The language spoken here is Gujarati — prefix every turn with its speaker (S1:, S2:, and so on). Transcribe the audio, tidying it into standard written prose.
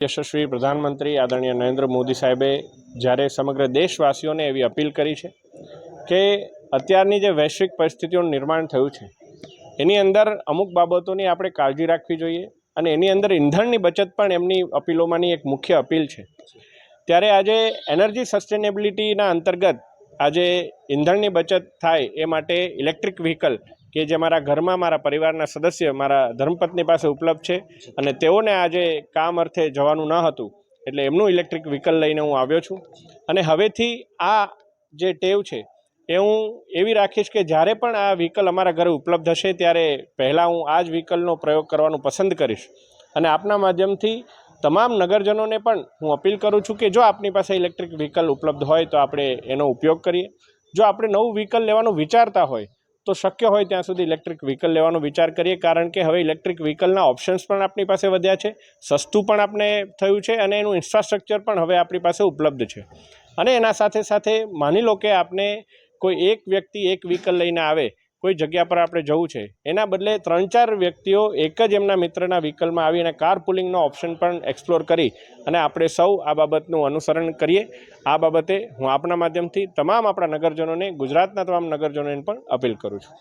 S1: યશસ્વી પ્રધાનમંત્રી આદરણીય નરેન્દ્ર મોદી સાહેબે જ્યારે સમગ્ર દેશવાસીઓને એવી અપીલ કરી છે કે અત્યારની જે વૈશ્વિક પરિસ્થિતિઓનું નિર્માણ થયું છે એની અંદર અમુક બાબતોની આપણે કાળજી રાખવી જોઈએ અને એની અંદર ઈંધણની બચત પણ એમની અપીલોમાંની એક મુખ્ય અપીલ છે। ત્યારે આજે એનર્જી સસ્ટેનેબિલિટીના અંતર્ગત આજે ઈંધણની બચત થાય એ માટે ઇલેક્ટ્રિક વ્હીકલ કે જે મારા ઘરમાં મારા પરિવારના સદસ્ય મારા ધર્મપત્ની પાસે ઉપલબ્ધ છે અને તેઓને આજે કામ અર્થે જવાનું ન હતું એટલે એમનું ઇલેક્ટ્રિક વ્હીકલ લઈને હું આવ્યો છું। અને હવેથી આ જે ટેવ છે એ હું એવી રાખીશ કે જ્યારે પણ આ વ્હીકલ અમારા ઘરે ઉપલબ્ધ હશે ત્યારે પહેલાં હું આ જ વ્હીકલનો પ્રયોગ કરવાનું પસંદ કરીશ। અને આપના માધ્યમથી તમામ નગરજનોને પણ હું અપીલ કરું છું કે જો આપની પાસે ઇલેક્ટ્રિક વ્હીકલ ઉપલબ્ધ હોય તો આપણે એનો ઉપયોગ કરીએ। જો આપણે નવું વ્હીકલ લેવાનું વિચારતા હોય તો શક્ય હોય ત્યાં સુધી ઇલેક્ટ્રિક વ્હીકલ લેવાનો વિચાર કરીએ, કારણ કે હવે ઇલેક્ટ્રિક વ્હીકલના ઓપ્શન્સ પણ આપણી પાસે વધ્યા છે, સસ્તું પણ આપણે થયું છે અને એનું ઇન્ફ્રાસ્ટ્રક્ચર પણ હવે આપણી પાસે ઉપલબ્ધ છે। અને એના સાથે સાથે માની લો કે આપને કોઈ એક વ્યક્તિ એક વ્હીકલ લઈને આવે, કોઈ જગ્યા પર આપણે જવું છે, એના બદલે 3-4 વ્યક્તિઓ એક જ એમના મિત્રના વ્હીકલમાં આવી અને કાર પુલિંગનો ઓપ્શન પણ એક્સપ્લોર કરી અને આપણે સૌ આ બાબતનું અનુસરણ કરીએ। આ બાબતે હું આપના માધ્યમથી તમામ આપણા નગરજનોને, ગુજરાતના તમામ નગરજનોને પણ અપીલ કરું છું।